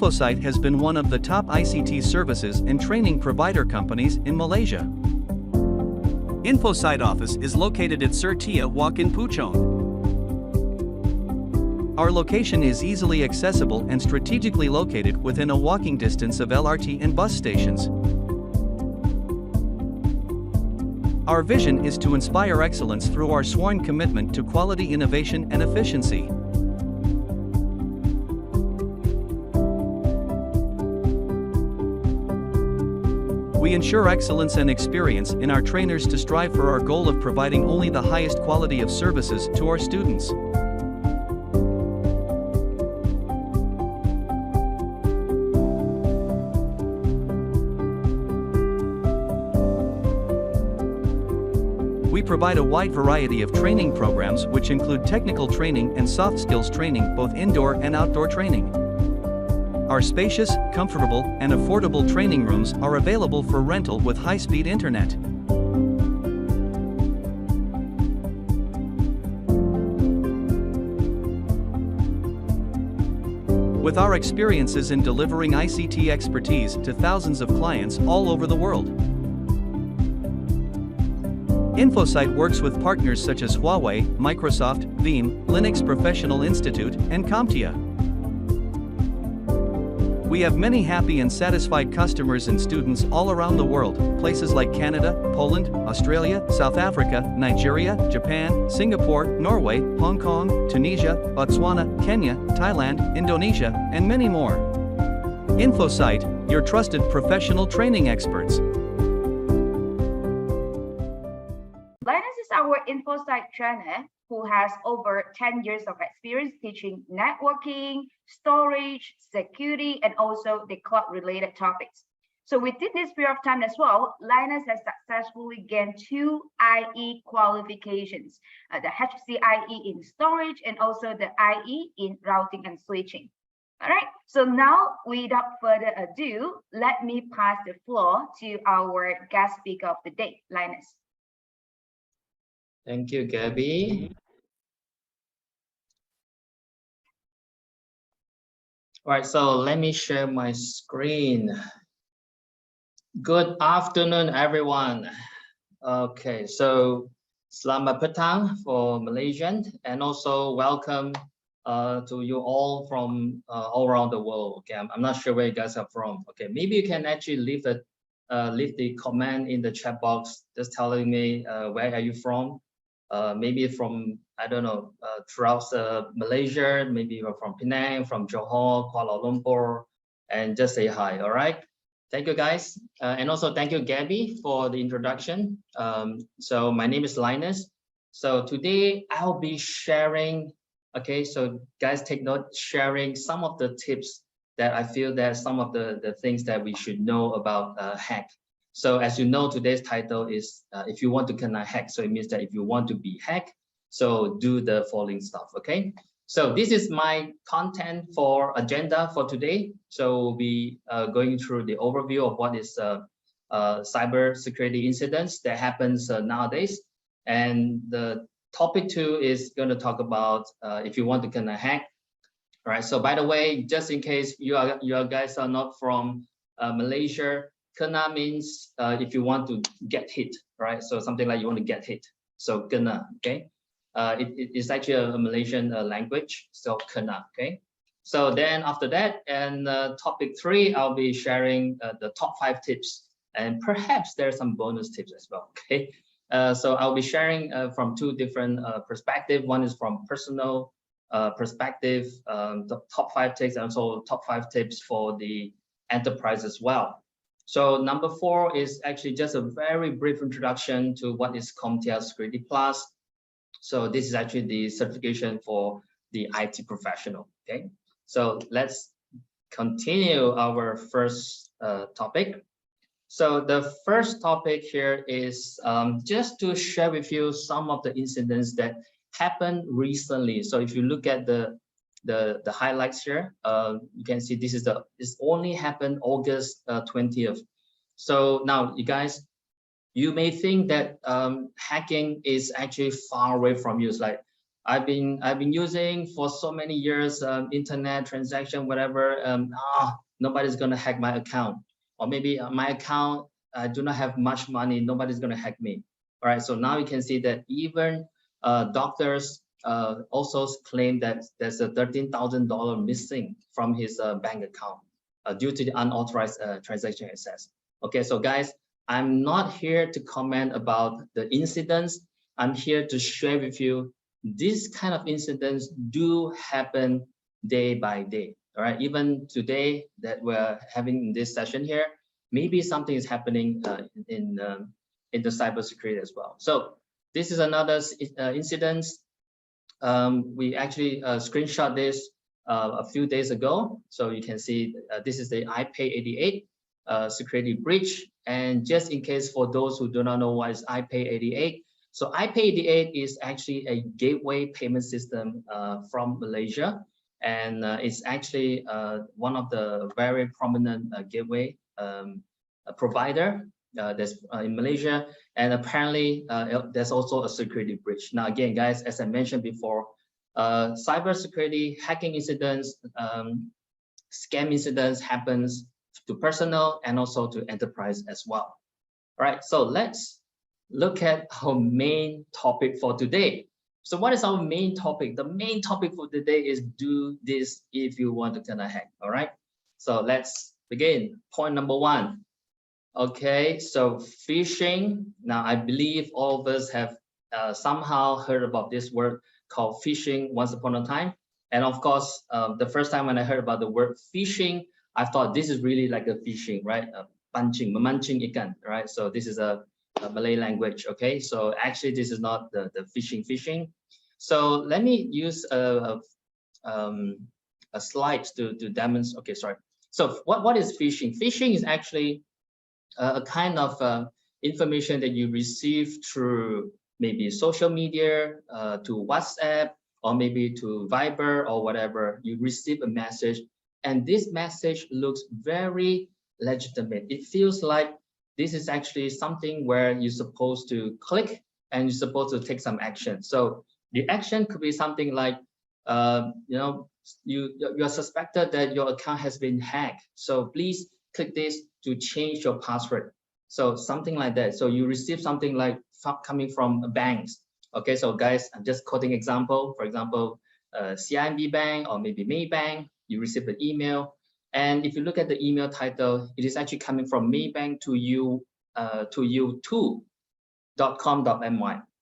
Infosyte has been one of the top ICT services and training provider companies in Malaysia. Infosyte office is located at CompTIA Walk in Puchong. Our location is easily accessible and strategically located within a walking distance of LRT and bus stations. Our vision is to inspire excellence through our sworn commitment to quality, innovation, and efficiency. We ensure excellence and experience in our trainers to strive for our goal of providing only the highest quality of services to our students. We provide a wide variety of training programs which include technical training and soft skills training, both indoor and outdoor training. Our spacious, comfortable, and affordable training rooms are available for rental with high-speed internet. With our experiences in delivering ICT expertise to thousands of clients all over the world. Infosyte works with partners such as Huawei, Microsoft, Veeam, Linux Professional Institute, and CompTIA. We have many happy and satisfied customers and students all around the world, places like Canada, Poland, Australia, South Africa, Nigeria, Japan, Singapore, Norway, Hong Kong, Tunisia, Botswana, Kenya, Thailand, Indonesia, and many more. Infosyte, your trusted professional training experts. Linus is our Infosyte trainer who has over 10 years of experience teaching networking, storage, security, and also the cloud-related topics. So within this period of time as well, Linus has successfully gained 2 IE qualifications, the HCIE in storage and also the IE in routing and switching. All right, so now without further ado, let me pass the floor to our guest speaker of the day, Linus. Thank you, Gabby. All right, so let me share my screen. Good afternoon, everyone. Okay, so selamat petang for Malaysian, and also welcome to you all from all around the world. Okay, I'm not sure where you guys are from. Okay, maybe you can actually leave the comment in the chat box, just telling me where are you from. Maybe from, I don't know, throughout Malaysia, maybe you're from Penang, from Johor, Kuala Lumpur, and just say hi, all right? Thank you, guys. And also thank you, Gabby, for the introduction. So my name is Linus. So today I'll be sharing, okay, so guys take note, sharing some of the tips that I feel that some of the things that we should know about hack. So as you know, today's title is if you want to cannot hack. So it means that if you want to be hacked, so do the following stuff, okay? So this is my content for agenda for today. So we'll be going through the overview of what is cyber security incidents that happens nowadays. And the topic 2 is going to talk about if you want to cannot hack. All right, so by the way, just in case you guys are not from Malaysia, kena means if you want to get hit, right? So something like you want to get hit. So kena, okay? It's actually a Malaysian language, so kena, okay? So then after that, and topic 3, I'll be sharing the top 5 tips, and perhaps there's some bonus tips as well, okay? So I'll be sharing from 2 different perspectives. One is from personal perspective, the top 5 tips, and also top 5 tips for the enterprise as well. So number 4 is actually just a very brief introduction to what is CompTIA Security Plus. So this is actually the certification for the IT professional, okay? So let's continue our first topic. So the first topic here is just to share with you some of the incidents that happened recently. So if you look at the highlights here, you can see this only happened August 20th. So now you guys, you may think that hacking is actually far away from you. It's like I've been using for so many years, internet transaction, whatever. Nobody's gonna hack my account, or maybe my account, I do not have much money. Nobody's gonna hack me. All right. So now you can see that even doctors also claim that there's a $13,000 missing from his bank account due to the unauthorized transaction access. Okay, so guys, I'm not here to comment about the incidents. I'm here to share with you these kind of incidents do happen day by day. All right, even today that we're having this session here, maybe something is happening in the cybersecurity as well. So this is another incident. We actually screenshot this a few days ago. So you can see this is the iPay88 security breach. And just in case for those who do not know what is iPay88, so iPay88 is actually a gateway payment system from Malaysia. And it's actually one of the very prominent gateway provider that's in Malaysia. And apparently there's also a security breach. Now, again, guys, as I mentioned before, cybersecurity hacking incidents, scam incidents happens to personal and also to enterprise as well. All right, so let's look at our main topic for today. So what is our main topic? The main topic for today is do this if you want to turn a hack. All right, so let's begin. Point number one. Okay, so phishing. Now, I believe all of us have somehow heard about this word called phishing once upon a time. And of course, the first time when I heard about the word phishing, I thought this is really like a phishing, right? Pancing, memancing ikan, right? So this is a Malay language, okay? So actually, this is not the phishing. So let me use a slide to demonstrate. Okay, sorry. So what is phishing? Phishing is actually a kind of information that you receive through maybe social media, to WhatsApp, or maybe to Viber or whatever. You receive a message, and this message looks very legitimate. It feels like this is actually something where you're supposed to click and you're supposed to take some action. So the action could be something like, you're suspected that your account has been hacked. So please click this to change your password. So something like that. So you receive something like coming from banks. Okay, so guys, I'm just quoting example. For example, CIMB Bank or maybe Maybank, you receive an email. And if you look at the email title, it is actually coming from Maybank to you too.com.my,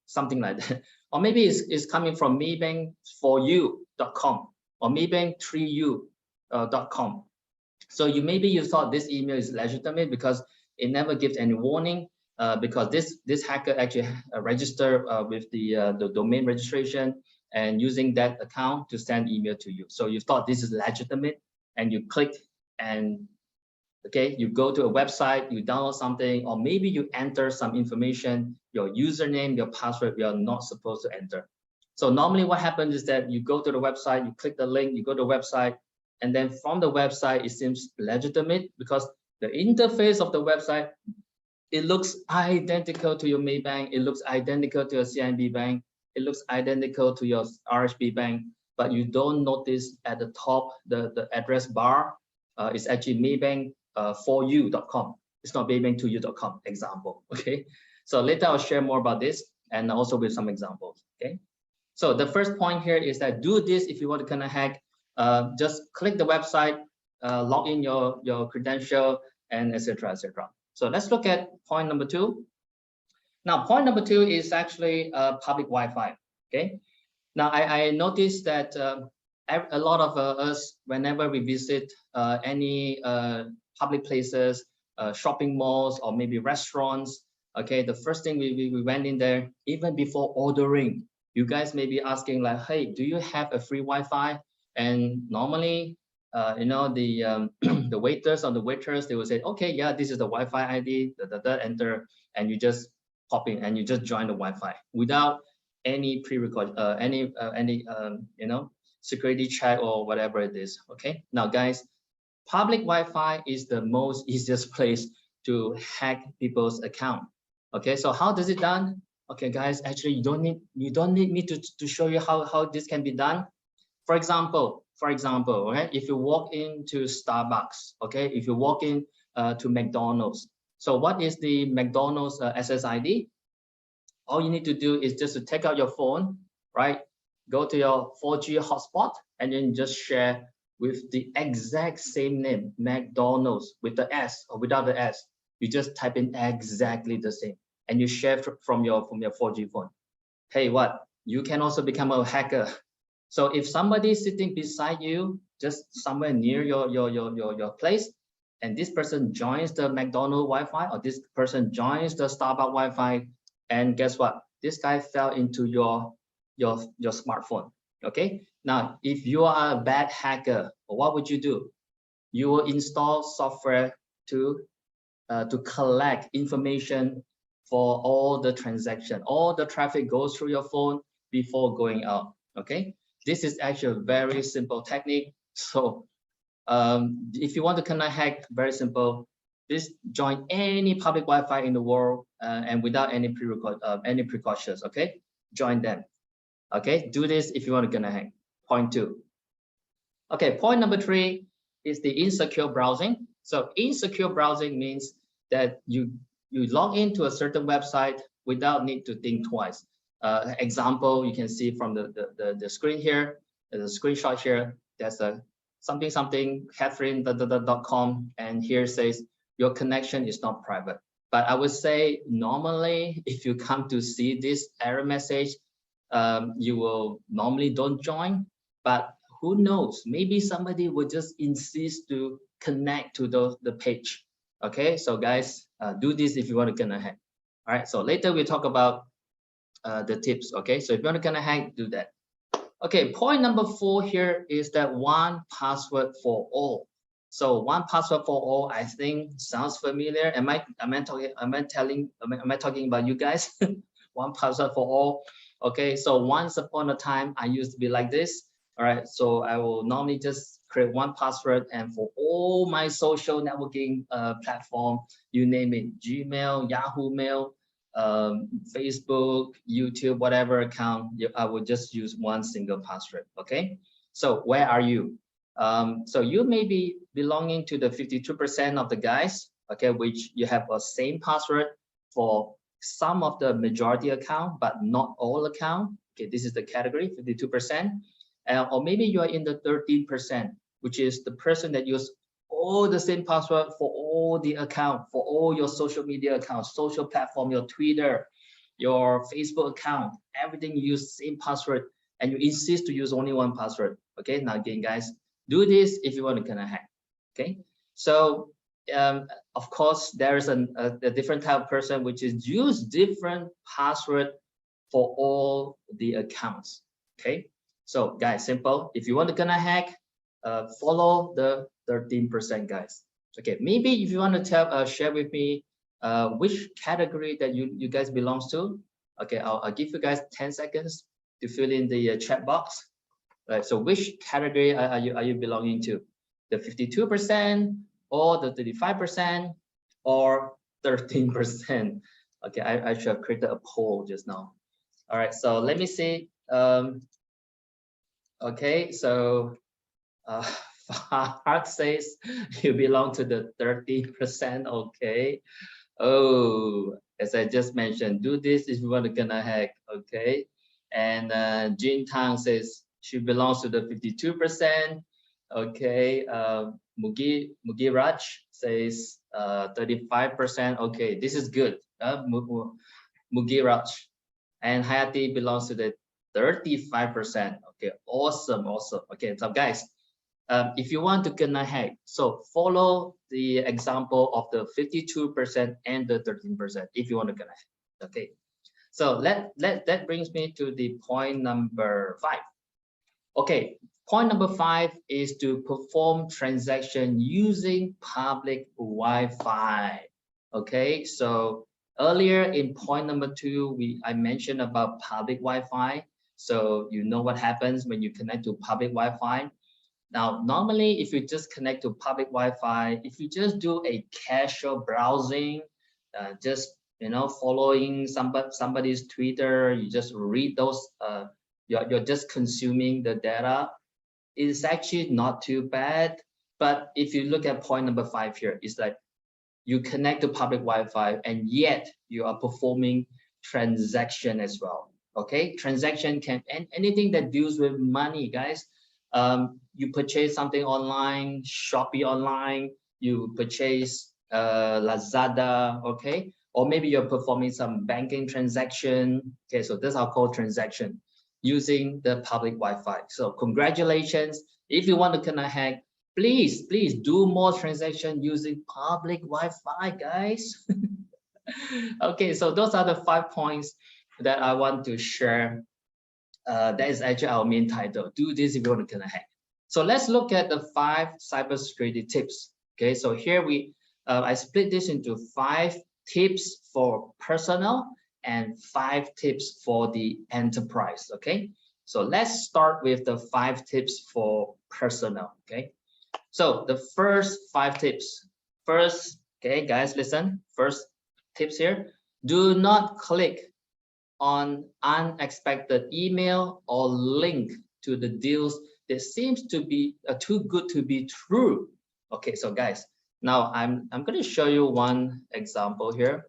something like that. Or maybe it's coming from maybankforyou.com or maybank3u.com. So maybe you thought this email is legitimate because it never gives any warning, because this hacker actually registered with the domain registration and using that account to send email to you. So you thought this is legitimate, and you click, and okay, you go to a website, you download something, or maybe you enter some information, your username, your password, you're not supposed to enter. So normally what happens is that you go to the website, you click the link, you go to the website, and then from the website, it seems legitimate because the interface of the website, it looks identical to your Maybank, it looks identical to your CIMB Bank, it looks identical to your RHB Bank, but you don't notice at the top, the address bar is actually maybank4you.com. It's not maybank2you.com, example, okay? So later I'll share more about this and also with some examples, okay? So the first point here is that do this if you want to kind of hack. Just click the website, log in your credential, and etc. etc. So let's look at point number two. Now, point number two is actually public Wi-Fi. Okay. Now, I noticed that a lot of us, whenever we visit any public places, shopping malls, or maybe restaurants, okay, the first thing we went in there, even before ordering, you guys may be asking like, hey, do you have a free Wi-Fi? And normally, the waiters or the waitress, they will say, okay, yeah, this is the Wi-Fi ID, enter, and you just pop in and you just join the Wi-Fi without any pre-record, security check or whatever it is. Okay. Now, guys, public Wi-Fi is the most easiest place to hack people's account. Okay. So how does it done? Okay, guys, actually you don't need me to show you how this can be done. For example, okay, if you walk into Starbucks, okay, if you walk in to McDonald's, so what is the McDonald's SSID? All you need to do is just to take out your phone, right? Go to your 4G hotspot and then just share with the exact same name, McDonald's, with the S or without the S. You just type in exactly the same and you share from your 4G phone. Hey, what? You can also become a hacker. So if somebody is sitting beside you, just somewhere near your place, and this person joins the McDonald's Wi-Fi or this person joins the Starbucks Wi-Fi, and guess what? This guy fell into your smartphone. Okay. Now, if you are a bad hacker, what would you do? You will install software to collect information for all the transaction, all the traffic goes through your phone before going out. Okay. This is actually a very simple technique. So if you want to connect hack, very simple. Just join any public Wi-Fi in the world and without any precautions. Okay, join them. Okay, do this if you want to connect hack. Point 2. Okay, point number 3 is the insecure browsing. So insecure browsing means that you log into a certain website without need to think twice. Example, you can see from the screen here, the screenshot here. There's a something Catherine.com, and here says your connection is not private. But I would say normally, if you come to see this error message, you will normally don't join. But who knows? Maybe somebody will just insist to connect to the page. Okay, so guys, do this if you want to connect hack. All right, so later we talk about the tips. Okay, so if you want to connect hack, do that. Okay, point number 4 here is that one password for all. So one password for all, I think sounds familiar. Am I talking about you guys? One password for all. Okay, so once upon a time, I used to be like this. All right, so I will normally just create one password, and for all my social networking platform, you name it, Gmail, Yahoo Mail, Facebook, YouTube, whatever account, I would just use one single password. Okay, so where are you? So you may be belonging to the 52% of the guys, okay, which you have a same password for some of the majority account, but not all account. Okay, this is the category, 52%. Or maybe you are in the 13%, which is the person that use all the same password for all the account, for all your social media accounts, social platform, your Twitter, your Facebook account, everything you use same password, and you insist to use only one password. Okay, now again, guys, do this if you want to connect hack. Okay, so of course there is a different type of person which is use different password for all the accounts. Okay, so guys, simple. If you want to connect hack, follow the 13% guys. Okay, maybe if you want to share with me which category that you guys belongs to. Okay, I'll give you guys 10 seconds to fill in the chat box. Right, so which category are you belonging to? The 52% or the 35% or 13%? Okay, I should have created a poll just now. All right, so let me see. Okay, so Fark says you belong to the 30%. Okay. Oh, as I just mentioned, do this if you want to connect hack. Okay. And Jin Tang says she belongs to the 52%. Okay. Mugi Raj says 35%. Okay, this is good. Mugi Raj. And Hayati belongs to the 35%. Okay, awesome. Okay, so guys, if you want to connect hack, so follow the example of the 52% and the 13% if you want to connect. Okay, so that brings me to the point number 5. Okay, point number 5 is to perform transaction using public Wi-Fi. Okay, so earlier in point number 2, I mentioned about public Wi-Fi. So you know what happens when you connect to public Wi-Fi. Now, normally, if you just connect to public Wi-Fi, if you just do a casual browsing, just following somebody's Twitter, you just read those, you're just consuming the data. It's actually not too bad. But if you look at point number 5 here, it's like you connect to public Wi-Fi and yet you are performing transaction as well. Okay, transaction can, and anything that deals with money, guys. You purchase something online, Shopee online, you purchase Lazada, okay, or maybe you're performing some banking transaction. Okay, so this are called transaction using the public Wi-Fi. So congratulations. If you want to connect, please do more transaction using public Wi-Fi, guys. Okay, so those are the 5 points that I want to share. That is actually our main title. Do this if you want to connect. So let's look at the 5 cybersecurity tips. Okay, so here I split this into 5 tips for personal and 5 tips for the enterprise. Okay, so let's start with the 5 tips for personal. Okay, so the first 5 tips. First, okay, guys, listen. First tips here: do not click on unexpected email or link to the deals that seems to be too good to be true. Okay, so guys, now I'm going to show you one example here.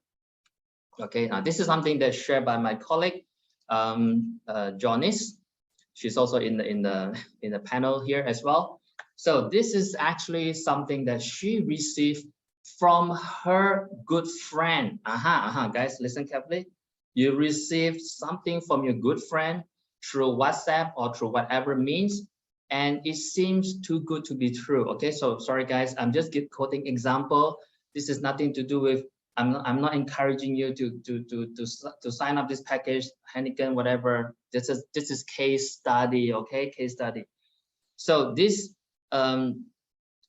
Okay, now this is something that's shared by my colleague, Janice. She's also in the panel here as well. So this is actually something that she received from her good friend. Guys, listen carefully. You received something from your good friend through WhatsApp or through whatever means, and it seems too good to be true. Okay, so sorry guys, I'm just quoting example. This is nothing to do with, I'm not encouraging you to sign up this package, Heineken, whatever. This is case study, okay, case study. So this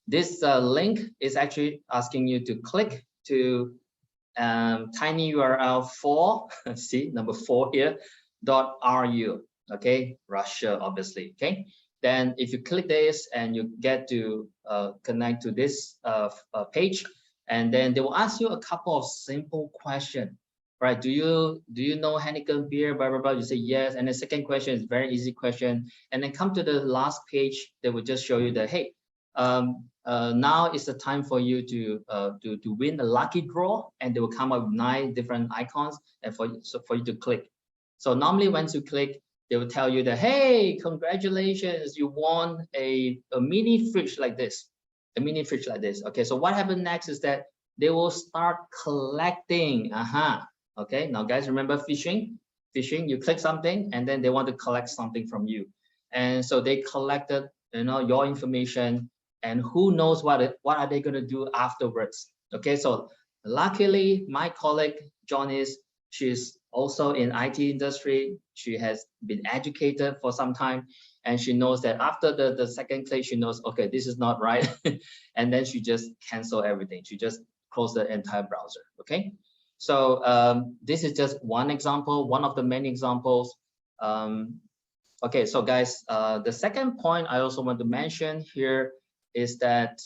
link is actually asking you to click to tiny URL 4, see number 4 here, .ru, okay, Russia, obviously. Okay, then if you click this and you get to connect to this page, and then they will ask you a couple of simple questions, right? Do you know Heineken beer, blah blah blah? You say yes, and the second question is very easy question, and then come to the last page, they will just show you that, hey, now is the time for you to win a lucky draw, and they will come up with 9 different icons and for you to click. So normally once you click, they will tell you that, hey, congratulations, you won a mini fridge like this, a mini fridge like this. Okay, so what happens next is that they will start collecting. Okay, now guys, remember phishing? You click something and then they want to collect something from you, and so they collected your information. And who knows what are they going to do afterwards? Okay, so luckily my colleague Janice, she's also in IT industry. She has been educated for some time, and she knows that after the second click, she knows, okay, this is not right. And then she just cancel everything. She just close the entire browser. Okay, so this is just one example, one of the many examples. Okay, so guys, the second point I also want to mention here is that,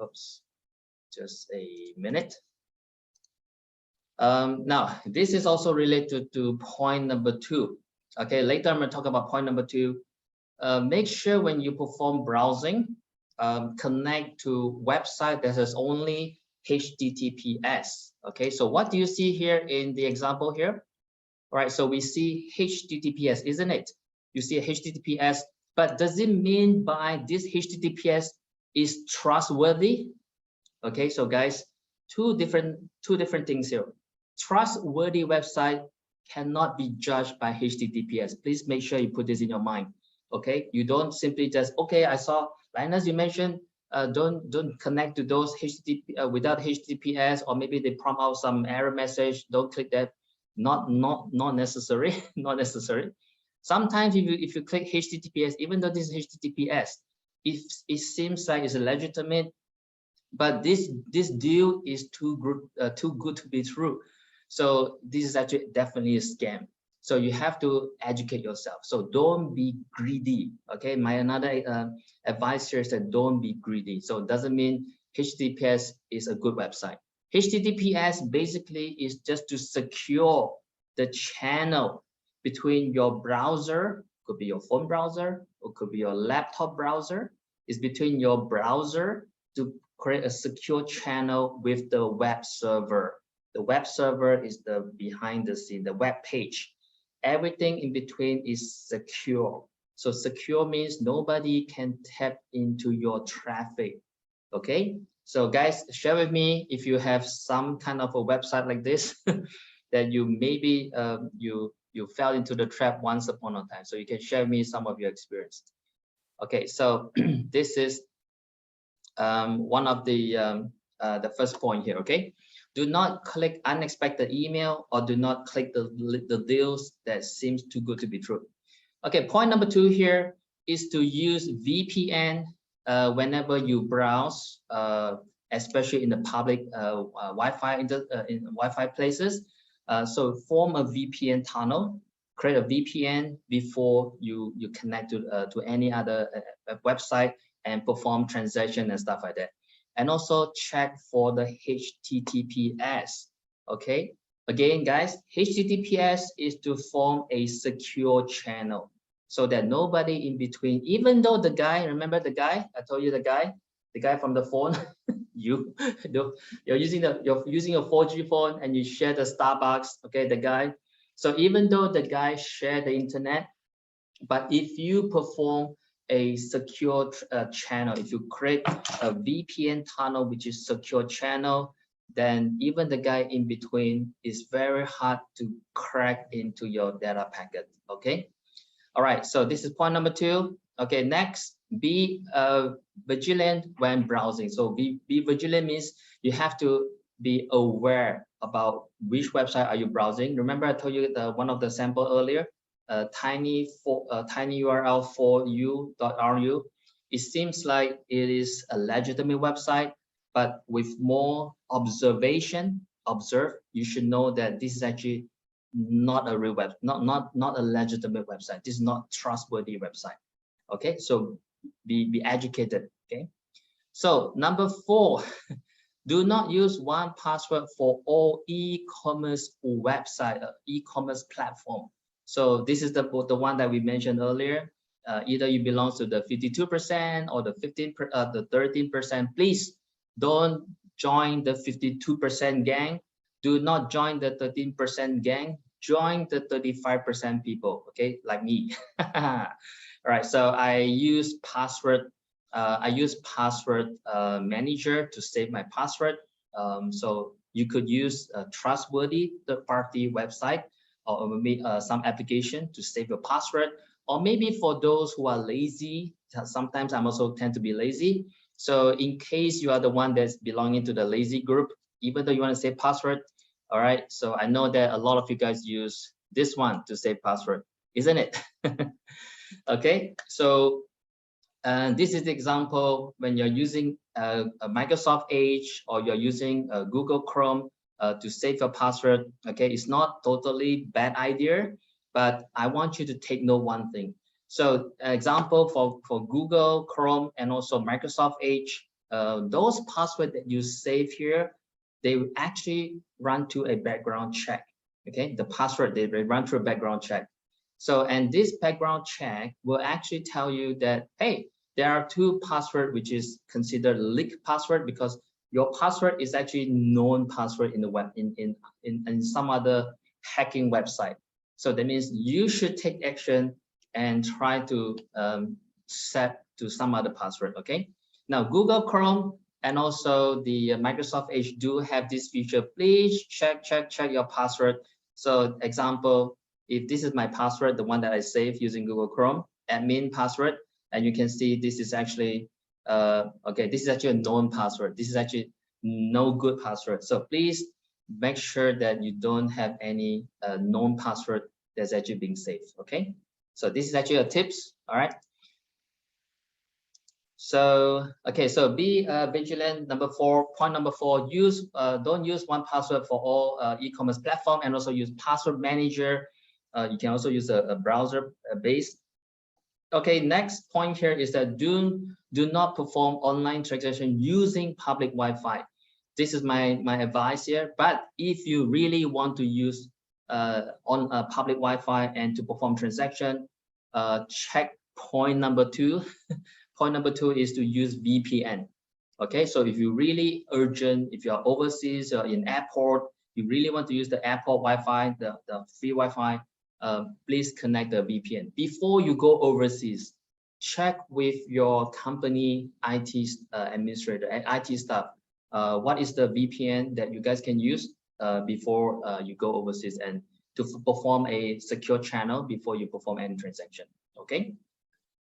oops, just a minute. Now, this is also related to point number 2. Okay, later I'm going to talk about point number 2. Make sure when you perform browsing, connect to website that has only HTTPS. Okay, so what do you see here in the example here? All right, so we see HTTPS, isn't it? You see a HTTPS, but does it mean by this HTTPS is trustworthy? Okay, so guys, two different things here. Trustworthy website cannot be judged by HTTPS. Please make sure you put this in your mind. Okay, you don't simply just, okay, I saw Linus, you mentioned don't connect to those HTTP without HTTPS, or maybe they prompt out some error message. Don't click that. Not necessary. Not necessary. Sometimes if you click HTTPS, even though this is HTTPS, if it seems like it's legitimate, but this deal is too good to be true. So this is actually definitely a scam. So you have to educate yourself. So don't be greedy. Okay, my another advice here is that don't be greedy. So it doesn't mean HTTPS is a good website. HTTPS basically is just to secure the channel between your browser, could be your phone browser, or could be your laptop browser. It's between your browser to create a secure channel with the web server. The web server is the behind the scene, the web page. Everything in between is secure. So secure means nobody can tap into your traffic. Okay, so guys, share with me if you have some kind of a website like this that you maybe you fell into the trap once upon a time. So you can share with me some of your experience. Okay, so this is one of the first point here. Okay, do not click unexpected email or do not click the deals that seems too good to be true. Okay, point number 2 here is to use VPN whenever you browse, especially in the public Wi-Fi in Wi-Fi places. So form a VPN tunnel, create a VPN before you connect to any other website and perform transaction and stuff like that. And also check for the HTTPS. Okay, again, guys, HTTPS is to form a secure channel so that nobody in between, even though the guy, remember the guy, I told you the guy from the phone, you're using a 4G phone and you share the Starbucks, okay, the guy. So even though the guy share the internet, but if you perform a secure channel, if you create a VPN tunnel, which is secure channel, then even the guy in between is very hard to crack into your data packet. Okay. All right. So this is point number 2. Okay. Next, be vigilant when browsing. So be vigilant means you have to be aware about which website are you browsing. Remember I told you one of the sample earlier, tiny URL for you.ru. It seems like it is a legitimate website, but with more observation, you should know that this is actually not a real web, not a legitimate website. This is not trustworthy website. Okay, so be educated. Okay, so number 4. Do not use one password for all e-commerce website, e-commerce platform. So this is the one that we mentioned earlier. Either you belong to the 52% or the 13%. Please don't join the 52% gang. Do not join the 13% gang. Join the 35% people. Okay, like me. All right. So I use password. Manager to save my password. So you could use a trustworthy third-party website or maybe some application to save your password. Or maybe for those who are lazy, sometimes I'm also tend to be lazy. So in case you are the one that's belonging to the lazy group, even though you want to save password, all right. So I know that a lot of you guys use this one to save password, isn't it? Okay. So this is the example when you're using a Microsoft Edge or you're using Google Chrome to save your password. Okay, it's not totally bad idea, but I want you to take note one thing. So example for Google Chrome and also Microsoft Edge, those passwords that you save here, they will actually run to a background check. Okay, the password, they run through a background check. So, and this background check will actually tell you that, hey, there are 2 passwords which is considered leak password because your password is actually known password in the web in some other hacking website. So that means you should take action and try to set to some other password. Okay. Now Google Chrome and also the Microsoft Edge do have this feature. Please check your password. So example, if this is my password, the one that I saved using Google Chrome, admin password. And you can see this is actually, okay, this is actually a known password. This is actually no good password. So please make sure that you don't have any known password that's actually being saved, okay? So this is actually a tips, all right? So, okay, so be vigilant. Number 4, point number 4, don't use one password for all e-commerce platform and also use password manager. You can also use a browser based. Okay, next point here is that do not perform online transaction using public Wi-Fi. This is my advice here. But if you really want to use on a public Wi-Fi and to perform transaction, check point number 2. Point number 2 is to use VPN. Okay, so if you really urgent, if you're overseas or in airport, you really want to use the airport Wi-Fi, the free Wi-Fi, please connect the VPN. Before you go overseas, check with your company IT administrator and IT staff. What is the VPN that you guys can use before you go overseas and to perform a secure channel before you perform any transaction. Okay.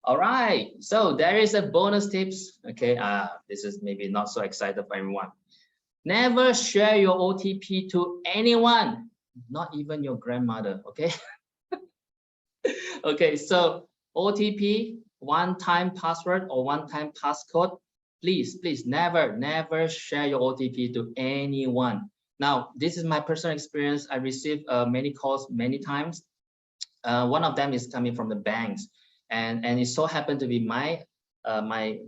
All right. So there is a bonus tips. Okay. This is maybe not so exciting for everyone. Never share your OTP to anyone, not even your grandmother. Okay. Okay. So OTP, one-time password or one-time passcode. Please never share your OTP to anyone. Now, this is my personal experience. I received many calls many times. One of them is coming from the banks, and it so happened to be my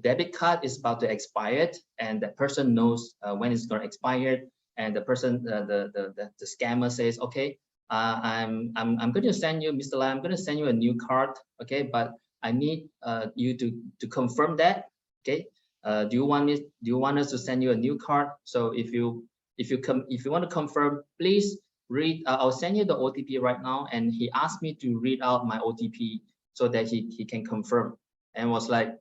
debit card is about to expire, and the person knows when it's going to expire, and the person the scammer says, okay, I'm going to send you, Mr. Lai, I'm going to send you a new card, okay, but I need you to confirm that, okay. Do you want us to send you a new card? So if you want to confirm, please read. I'll send you the OTP right now. And he asked me to read out my OTP so that he can confirm. And was like,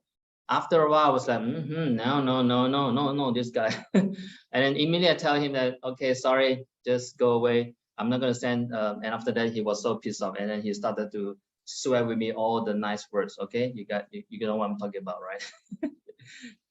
after a while, I was like, no, this guy. And then immediately I tell him that, okay, sorry, just go away. I'm not gonna send. And after that, he was so pissed off, and then he started to swear with me all the nice words. Okay, you know what I'm talking about, right?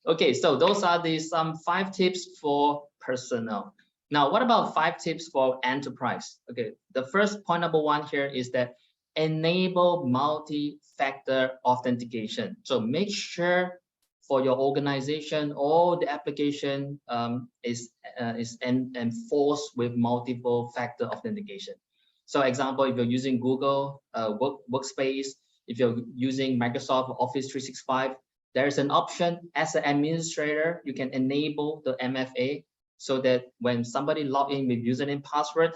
Okay, so those are some 5 tips for personnel. Now, what about 5 tips for enterprise? Okay, the first point number 1 here is that enable multi-factor authentication. So make sure for your organization, all the application is enforced with multiple factor authentication. So example, if you're using Google Workspace, if you're using Microsoft Office 365, there's an option as an administrator, you can enable the MFA so that when somebody log in with username password,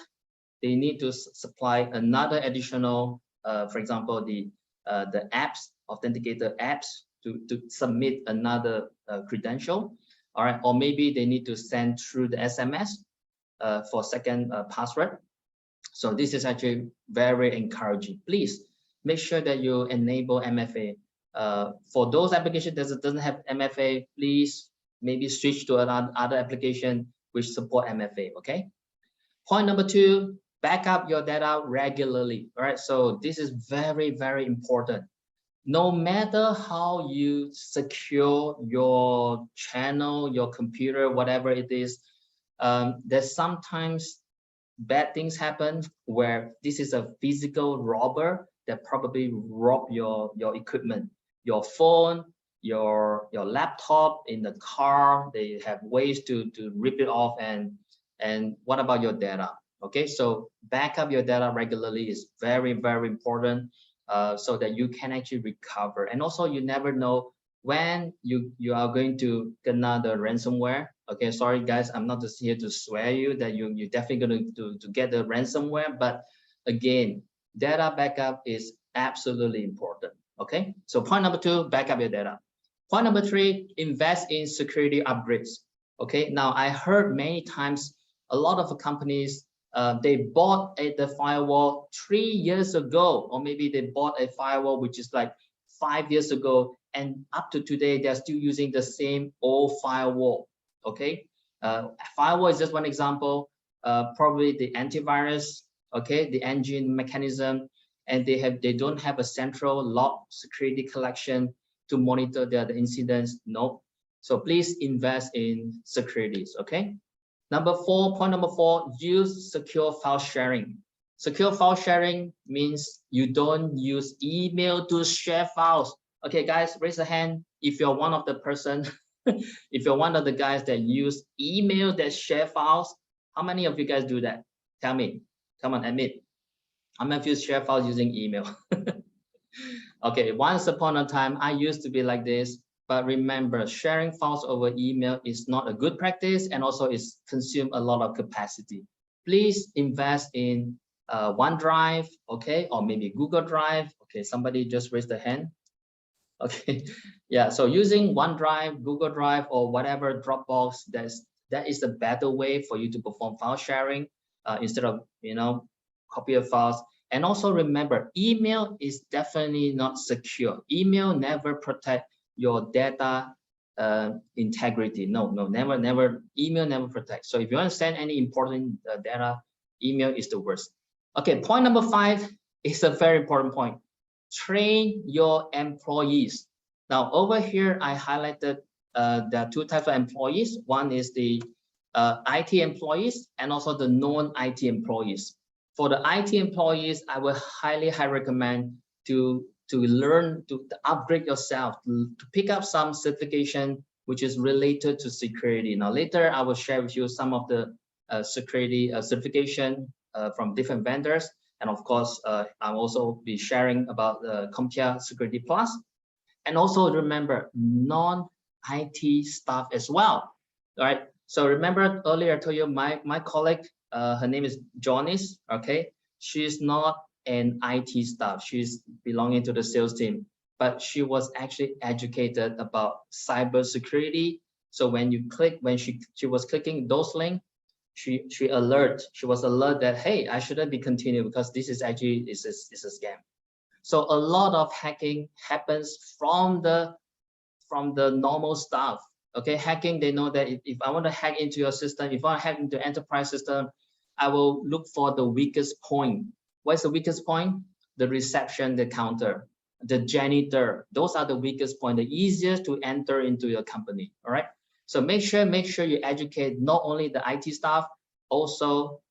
they need to supply another additional, for example, the apps, authenticator apps to submit another credential. All right, or maybe they need to send through the SMS for second password. So this is actually very encouraging. Please make sure that you enable MFA. For those applications that doesn't have MFA, please maybe switch to another application which support MFA. Okay. Point number 2, back up your data regularly. All right. So this is very important. No matter how you secure your channel, your computer, whatever it is, there's sometimes bad things happen where this is a physical robber that probably rob your equipment. Your phone, your laptop in the car, they have ways to rip it off. And what about your data? Okay, so back up your data regularly is very important, so that you can actually recover. And also, you never know when you are going to get another ransomware. Okay, sorry guys, I'm not just here to swear you that you're definitely going to get the ransomware, but again, data backup is absolutely important. Okay, so point number 2, back up your data. Point number 3, invest in security upgrades. Okay, now I heard many times a lot of companies, they bought the firewall 3 years ago, or maybe they bought a firewall which is like 5 years ago, and up to today they're still using the same old firewall. Okay, firewall is just one example. Probably the antivirus, okay, the engine mechanism, and they don't have a central log security collection to monitor the incidents. No. So please invest in securities. Okay. Point number 4, use secure file sharing. Secure file sharing means you don't use email to share files. Okay, guys, raise a hand if you're one of the person, if you're one of the guys that use email that share files. How many of you guys do that? Tell me. Come on, admit. How many of you share files using email? Okay, once upon a time, I used to be like this. But remember, sharing files over email is not a good practice, and also it's consume a lot of capacity. Please invest in OneDrive, okay, or maybe Google Drive. Okay, somebody just raised their hand. Okay, yeah, so using OneDrive, Google Drive, or whatever Dropbox, that is the better way for you to perform file sharing instead of, you know, copy of files. And also remember, email is definitely not secure. Email never protect your data integrity. No, never. Email never protects. So if you want to send any important data, email is the worst. Okay, point number 5 is a very important point. Train your employees. Now over here, I highlighted there are 2 types of employees. One is the IT employees and also the non-IT employees. For the IT employees, I will highly recommend to learn, to upgrade yourself, to pick up some certification which is related to security. Now later, I will share with you some of the security certification from different vendors. And of course, I'll also be sharing about the CompTIA Security Plus. And also remember, non-IT staff as well, all right? So remember earlier I told you my colleague, her name is Janice, okay? She's not an IT staff, she's belonging to the sales team, but she was actually educated about cybersecurity. So when you click, when she was clicking those links, she was alert that, hey, I shouldn't be continuing because this is actually is a scam. So a lot of hacking happens from the normal stuff. Okay, hacking, they know that if I want to hack into your system, if I want to hack into enterprise system, I will look for the weakest point. What's the weakest point? The reception, the counter, the janitor. Those are the weakest point, the easiest to enter into your company. All right. So make sure you educate not only the IT staff, also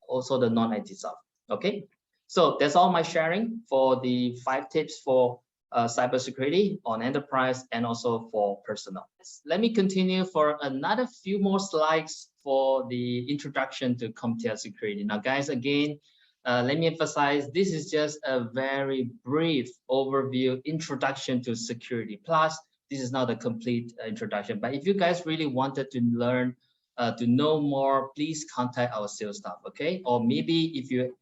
the non-IT staff. Okay. So that's all my sharing for the 5 tips for cybersecurity on enterprise and also for personal. Let me continue for another few more slides for the introduction to CompTIA security. Now, guys, again, let me emphasize, this is just a very brief overview introduction to security. Plus, this is not a complete introduction, but if you guys really wanted to learn, to know more, please contact our sales staff, okay? Or maybe if you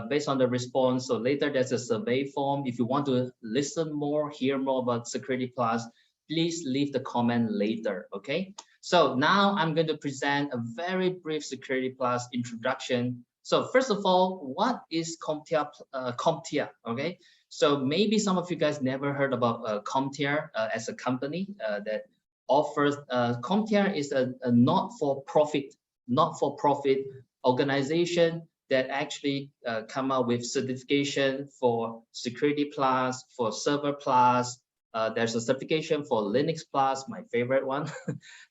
based on the response, so later there's a survey form. If you want to listen more, hear more about Security Plus, please leave the comment later, okay? So now I'm going to present a very brief Security Plus introduction. So first of all, what is CompTIA, okay? So maybe some of you guys never heard about CompTIA as a company that offers, CompTIA is a not-for-profit organization that actually come out with certification for Security Plus, for Server Plus. There's a certification for Linux Plus, my favorite one.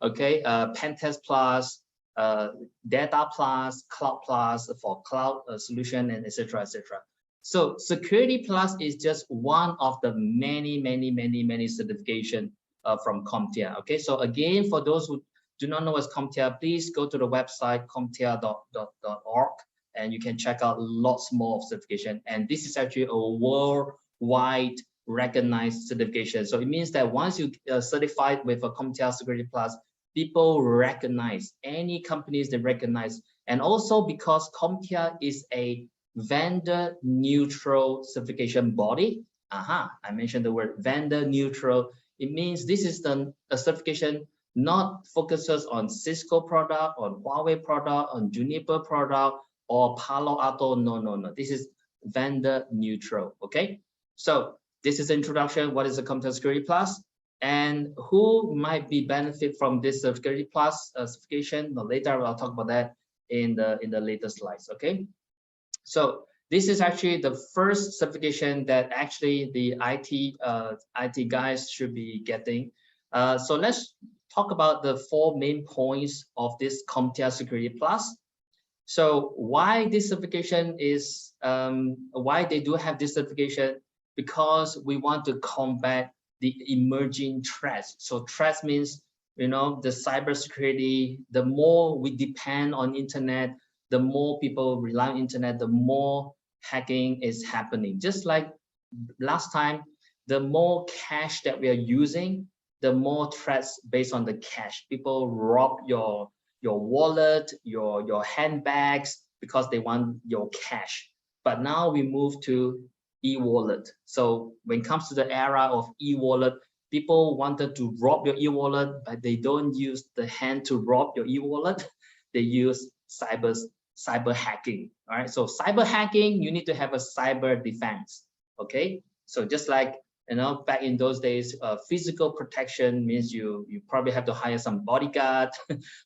Okay, Pentest Plus, Data Plus, Cloud Plus for cloud solution, and etc. etc. So Security Plus is just one of the many certification from CompTIA. Okay, so again, for those who do not know what's CompTIA, please go to the website comptia.org. and you can check out lots more of certification. And this is actually a worldwide recognized certification. So it means that once you certified with a CompTIA Security Plus, people recognize, any companies they recognize. And also because CompTIA is a vendor neutral certification body. I mentioned the word vendor neutral. It means this is a certification not focuses on Cisco product, on Huawei product, on Juniper product, or Palo Alto. No. This is vendor neutral. Okay. So this is the introduction. What is the CompTIA Security Plus? And who might be benefit from this Security Plus certification? But later I'll talk about that in the later slides. Okay. So this is actually the first certification that actually the IT guys should be getting. So let's talk about the 4 main points of this CompTIA Security Plus. So why this certification is, why they do have this certification? Because we want to combat the emerging threats. So threats means, you know, the cybersecurity, the more we depend on internet, the more people rely on internet, the more hacking is happening. Just like last time, the more cash that we are using, the more threats based on the cash. People rob your wallet, your handbags, because they want your cash. But now we move to e-wallet. So when it comes to the era of e-wallet, people wanted to rob your e-wallet, but they don't use the hand to rob your e-wallet. They use cyber hacking. All right. So cyber hacking, you need to have a cyber defense. Okay. So just like, you know, back in those days, physical protection means you probably have to hire some bodyguard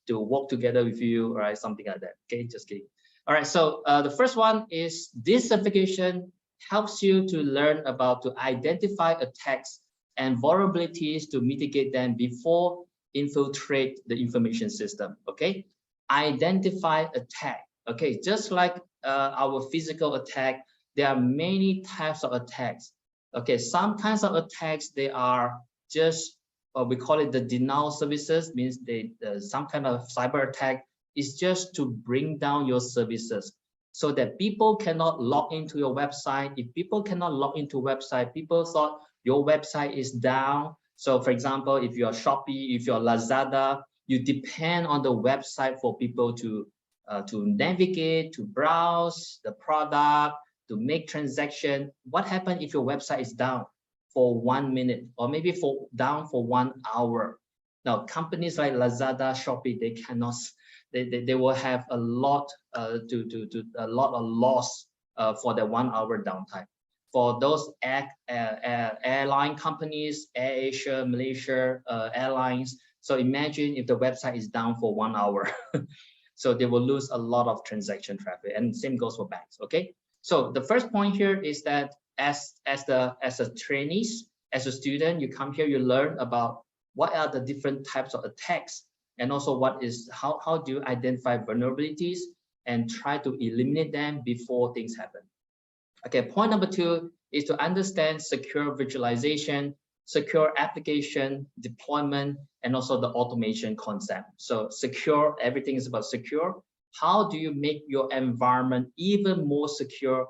to work together with you, right? Something like that. Okay, just kidding. All right, so the first one is this certification helps you to learn about to identify attacks and vulnerabilities to mitigate them before infiltrate the information system. Okay, identify attack. Okay, just like our physical attack, there are many types of attacks. Okay, some kinds of attacks, they are just, we call it the denial services, means some kind of cyber attack is just to bring down your services so that people cannot log into your website. If people cannot log into website, people thought your website is down. So for example, if you're Shopee, if you're Lazada, you depend on the website for people to navigate, to browse the product, to make transaction. What happens if your website is down for 1 minute or maybe down for 1 hour? Now, companies like Lazada, Shopee, they cannot, they will have a lot of loss for the 1 hour downtime. For those airline companies, AirAsia, Malaysia Airlines. So imagine if the website is down for 1 hour. So they will lose a lot of transaction traffic, and same goes for banks. Okay. So the first point here is that as a trainees, as a student, you come here, you learn about what are the different types of attacks, and also how do you identify vulnerabilities and try to eliminate them before things happen. Okay, point number 2 is to understand secure virtualization, secure application deployment, and also the automation concept. So secure, everything is about secure. How do you make your environment even more secure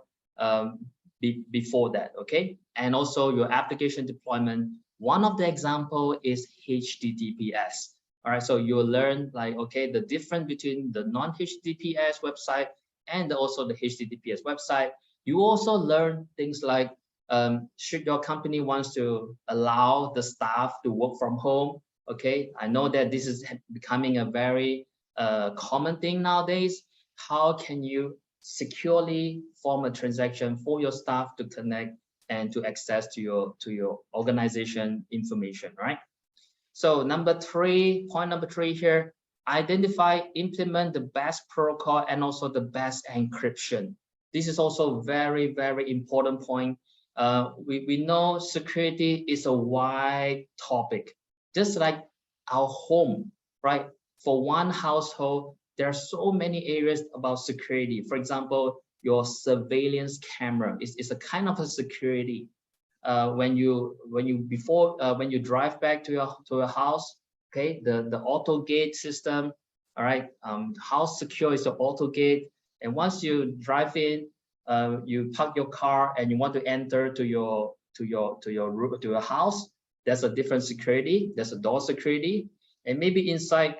before that, okay? And also your application deployment. One of the example is HTTPS. All right, so you'll learn like, okay, the difference between the non-HTTPS website and also the HTTPS website. You also learn things like, should your company wants to allow the staff to work from home? Okay, I know that this is becoming a very common thing nowadays. How can you securely form a transaction for your staff to connect and to access to your organization information, right? So point number 3 here, identify, implement the best protocol and also the best encryption. This is also very, very important point. We know security is a wide topic, just like our home, right? For one household, there are so many areas about security. For example, your surveillance camera is a kind of a security. When you drive back to your house, okay, the auto gate system, all right, how secure is the auto gate? And once you drive in, you park your car and you want to enter to your house, there's a different security. There's a door security, and maybe inside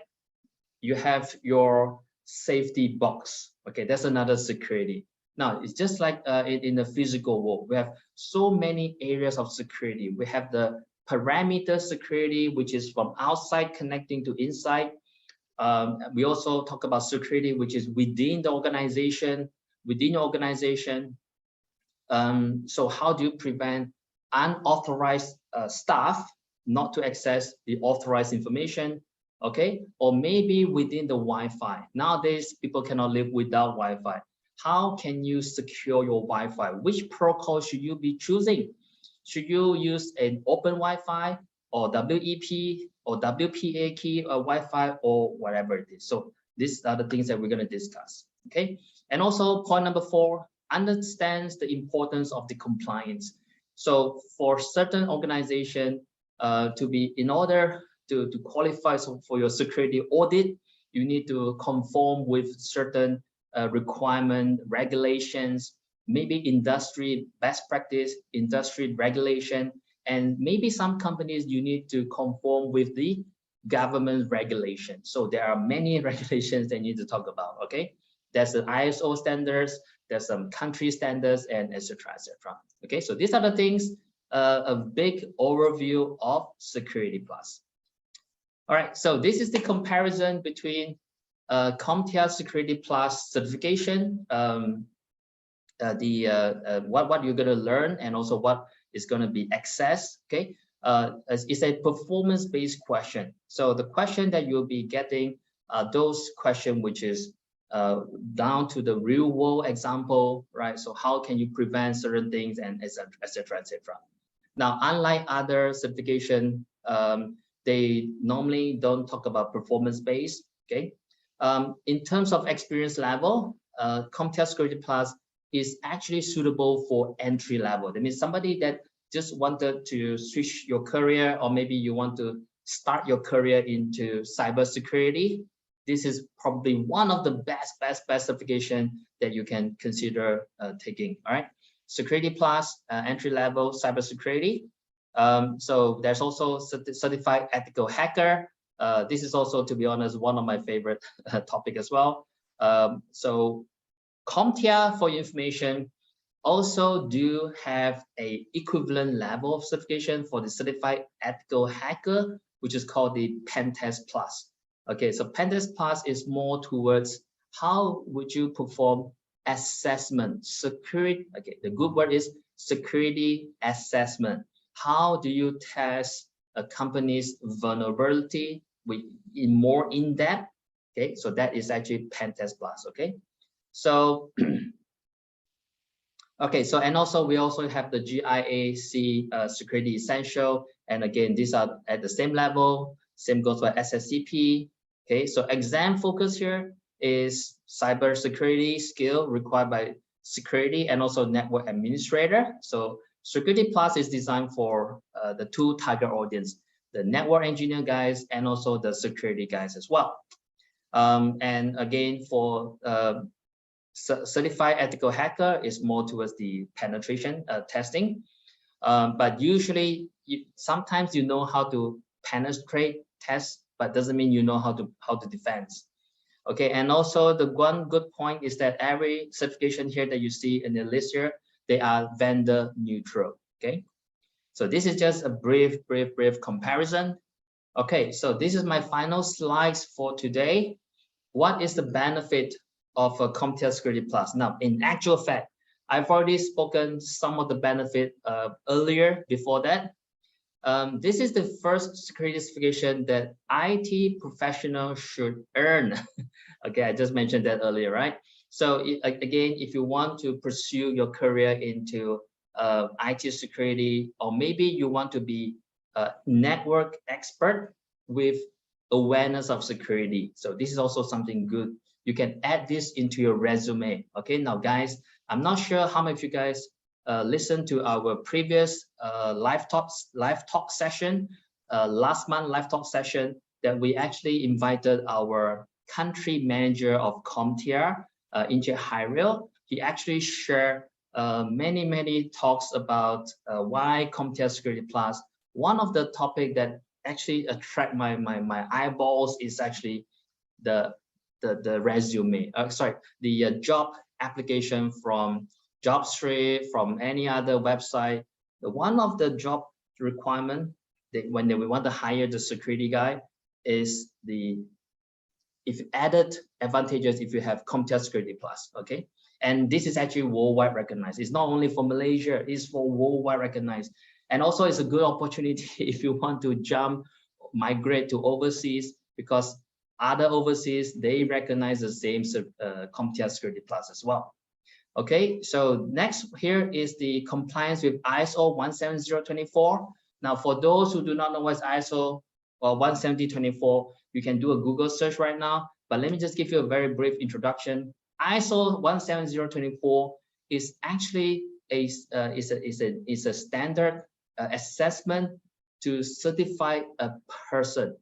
you have your safety box. Okay, that's another security. Now it's just like in the physical world, we have so many areas of security. We have the parameter security, which is from outside connecting to inside. We also talk about security, which is within the organization. So how do you prevent unauthorized staff not to access the authorized information? Okay, or maybe within the Wi-Fi. Nowadays, people cannot live without Wi-Fi. How can you secure your Wi-Fi? Which protocol should you be choosing? Should you use an open Wi-Fi or WEP or WPA key or Wi-Fi or whatever it is? So these are the things that we're going to discuss. Okay, and also point number 4, understands the importance of the compliance. So for certain organization, in order to qualify for your security audit, you need to conform with certain requirement, regulations, maybe industry best practice, industry regulation, And maybe some companies you need to conform with the government regulation. So there are many regulations that you need to talk about. Okay, there's the ISO standards, there's some country standards, and etc. etc. Okay, so these are the things, a big overview of Security Plus. All right, so this is the comparison between CompTIA Security Plus certification, what you're going to learn, and also what is going to be accessed. Okay, it's a performance-based question. So the question that you'll be getting are those questions which is down to the real world example, right? So how can you prevent certain things, and etc. etc. etc. Now, unlike other certification, they normally don't talk about performance-based. Okay, in terms of experience level, CompTIA Security Plus is actually suitable for entry level. That means somebody that just wanted to switch your career, or maybe you want to start your career into cybersecurity. This is probably one of the best certification that you can consider taking. All right, Security Plus, entry level cybersecurity. So there's also certified ethical hacker. This is also, to be honest, one of my favorite topic as well. So CompTIA, for your information, also do have a equivalent level of certification for the certified ethical hacker, which is called the Pentest Plus. Okay, so Pentest Plus is more towards how would you perform assessment, security. Okay, the good word is security assessment. How do you test a company's vulnerability in more in-depth? Okay, so that is actually Pentest Plus. Okay, so okay, so and also we also have the GIAC Security Essential, and again these are at the same level. Same goes for SSCP. Okay, so exam focus here is cybersecurity skill required by security and also network administrator. So Security Plus is designed for the two target audience, the network engineer guys and also the security guys as well. And again, for certified ethical hacker is more towards the penetration testing. But usually, sometimes you know how to penetrate test, but doesn't mean you know how to defend. Okay, and also the one good point is that every certification here that you see in the list here, they are vendor neutral. Okay, so this is just a brief comparison. Okay, so this is my final slides for today. What is the benefit of a CompTIA Security Plus? Now, in actual fact, I've already spoken some of the benefit earlier before that. This is the first security certification that IT professionals should earn. Okay, I just mentioned that earlier, right? So again, if you want to pursue your career into IT security, or maybe you want to be a network expert with awareness of security, so this is also something good. You can add this into your resume. Okay, now guys, I'm not sure how many of you guys listened to our previous live talk session, last month live talk session, that we actually invited our country manager of CompTIA, Inje Hyril. He actually shared many talks about why CompTIA Security Plus. One of the topic that actually attract my eyeballs is actually the resume. The job application from JobStreet, from any other website. One of the job requirement that when we want to hire the security guy is if added advantages if you have CompTIA Security Plus. Okay, and this is actually worldwide recognized. It's not only for Malaysia, it's for worldwide recognized. And also it's a good opportunity if you want to migrate to overseas, because other overseas, they recognize the same CompTIA Security Plus as well. Okay, so next here is the compliance with ISO 17024. Now, for those who do not know what's ISO 17024, you can do a Google search right now, but let me just give you a very brief introduction. ISO 17024 is actually a standard assessment to certify a person.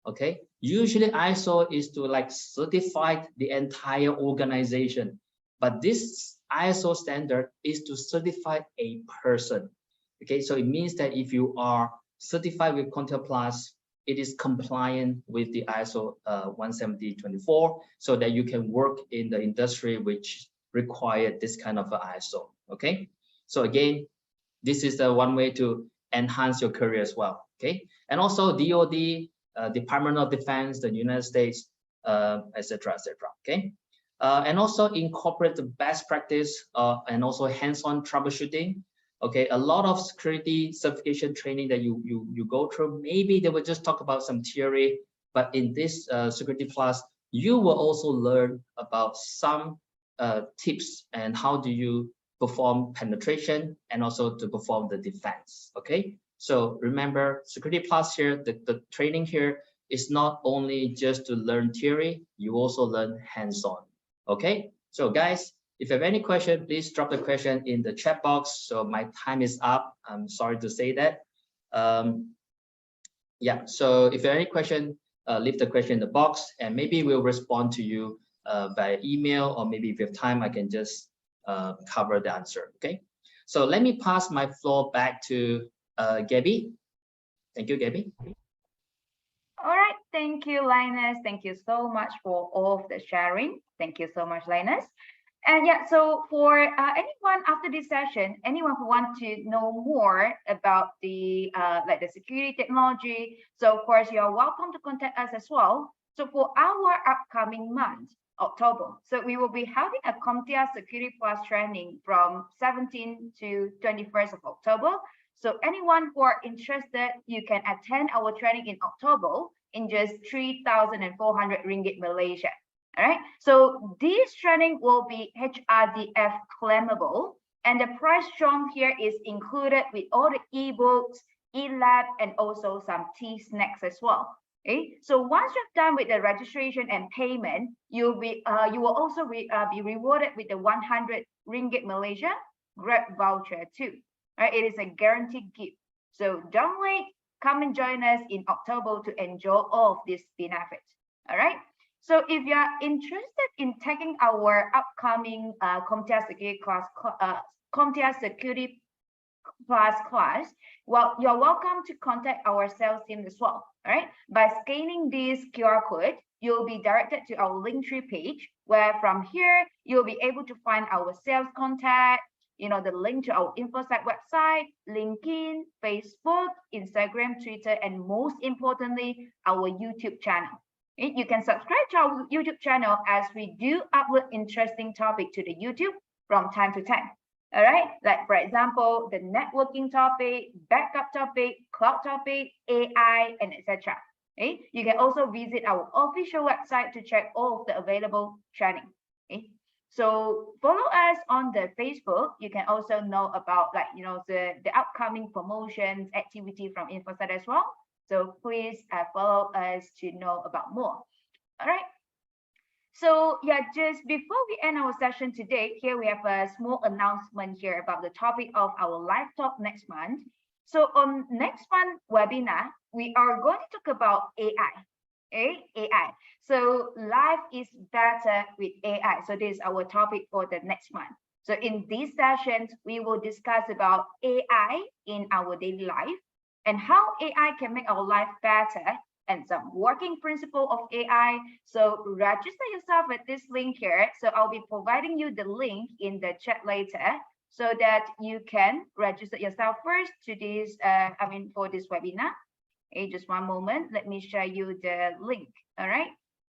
Okay, usually ISO is to like certify the entire organization, but this ISO standard is to certify a person. Okay, so it means that if you are certified with CompTIA Plus, it is compliant with the ISO 17024, so that you can work in the industry which require this kind of ISO. Okay, so again, this is the one way to enhance your career as well. Okay, and also DoD, Department of Defense, the United States, etc., etc. Okay, and also incorporate the best practice and also hands-on troubleshooting. Okay, a lot of security certification training that you go through, maybe they will just talk about some theory, but in this Security Plus, you will also learn about some tips and how do you perform penetration and also to perform the defense. Okay, so remember, Security Plus here, the training here is not only just to learn theory, you also learn hands-on. Okay, so guys, if you have any question, please drop the question in the chat box. So my time is up. I'm sorry to say that. Yeah, so if you have any question, leave the question in the box and maybe we'll respond to you via email, or maybe if you have time, I can just cover the answer. Okay, so let me pass my floor back to Gabby. Thank you, Gabby. All right, thank you, Linus. Thank you so much for all of the sharing. Thank you so much, Linus. And yeah, so for anyone after this session, anyone who wants to know more about the like the security technology, so of course you're welcome to contact us as well. So for our upcoming month, October, so we will be having a CompTIA Security Plus training from 17th to 21st of October. So anyone who are interested, you can attend our training in October in just 3,400 ringgit Malaysia. All right, so this training will be HRDF claimable, and the price shown here is included with all the ebooks, e-lab, and also some tea snacks as well. Okay, so once you're done with the registration and payment, you will also be rewarded with the 100 ringgit Malaysia Grab voucher too. Right, it is a guaranteed gift. So don't wait, come and join us in October to enjoy all of these benefits. All right. So if you are interested in taking our upcoming CompTIA Security Plus class, well, you're welcome to contact our sales team as well. All right. By scanning this QR code, you'll be directed to our Linktree page, where from here you'll be able to find our sales contact, you know, the link to our Infosyte website, LinkedIn, Facebook, Instagram, Twitter, and most importantly, our YouTube channel. You can subscribe to our YouTube channel as we do upload interesting topics to the YouTube from time to time. All right, like for example, the networking topic, backup topic, cloud topic, AI, and etc. Okay, you can also visit our official website to check all of the available training. Okay, so follow us on the Facebook. You can also know about the upcoming promotions activity from Infosyte as well. So please follow us to know about more. All right. So yeah, just before we end our session today, here we have a small announcement here about the topic of our live talk next month. So on next month webinar, we are going to talk about AI. AI. So life is better with AI. So this is our topic for the next month. So in these sessions, we will discuss about AI in our daily life and how AI can make our life better and some working principle of AI. So register yourself at this link here. So I'll be providing you the link in the chat later so that you can register yourself first to this, for this webinar. Okay, just one moment. Let me show you the link. All right.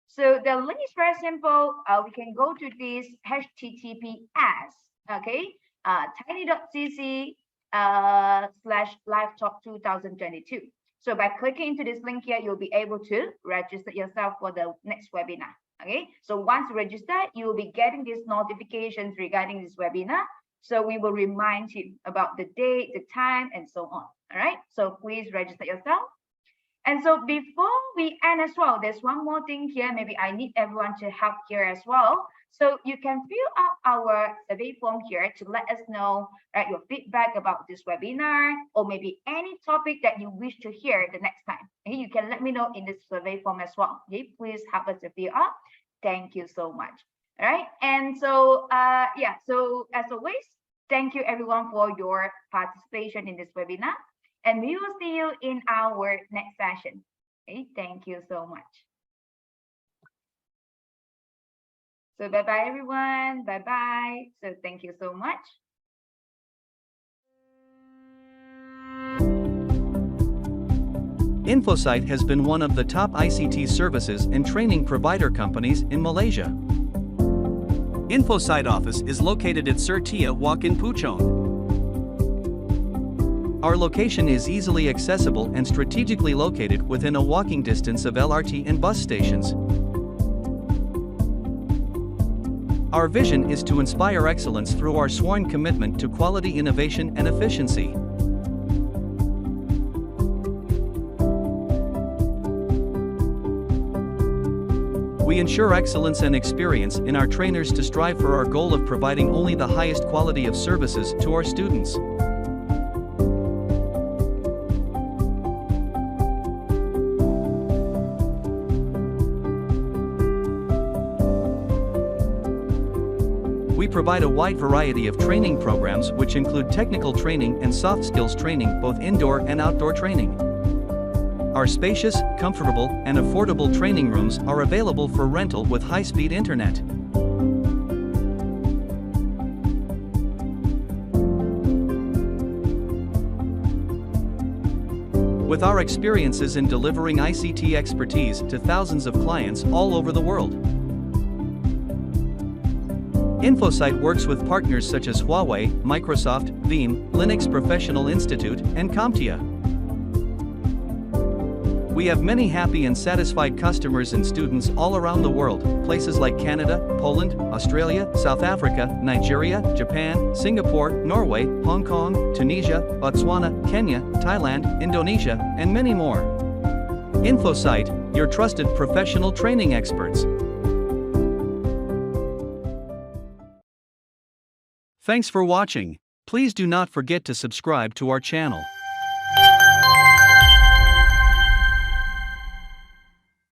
So the link is very simple. We can go to this HTTPS, okay, tiny.cc /livetalk 2022. So by clicking into this link here, you'll be able to register yourself for the next webinar. Okay, so once registered, you will be getting these notifications regarding this webinar. So we will remind you about the date, the time, and so on. All right, so please register yourself. And so before we end as well, there's one more thing here. Maybe I need everyone to help here as well. So you can fill out our survey form here to let us know your feedback about this webinar, or maybe any topic that you wish to hear the next time. Okay, you can let me know in this survey form as well. Okay, please help us to fill out. Thank you so much. All right, and so yeah, so as always, Thank you everyone for your participation in this webinar, and we will see you in our next session. Okay, thank you so much. So bye-bye everyone, bye-bye. So thank you so much. Infosyte has been one of the top ICT services and training provider companies in Malaysia. Infosyte office is located at CompTIA Walk in Puchong. Our location is easily accessible and strategically located within a walking distance of LRT and bus stations. Our vision is to inspire excellence through our sworn commitment to quality, innovation, and efficiency. We ensure excellence and experience in our trainers to strive for our goal of providing only the highest quality of services to our students. We provide a wide variety of training programs which include technical training and soft skills training, both indoor and outdoor training. Our spacious, comfortable, and affordable training rooms are available for rental with high-speed internet. With our experiences in delivering ICT expertise to thousands of clients all over the world. Infosyte works with partners such as Huawei, Microsoft, Veeam, Linux Professional Institute, and CompTIA. We have many happy and satisfied customers and students all around the world, places like Canada, Poland, Australia, South Africa, Nigeria, Japan, Singapore, Norway, Hong Kong, Tunisia, Botswana, Kenya, Thailand, Indonesia, and many more. Infosyte, your trusted professional training experts. Thanks for watching. Please do not forget to subscribe to our channel.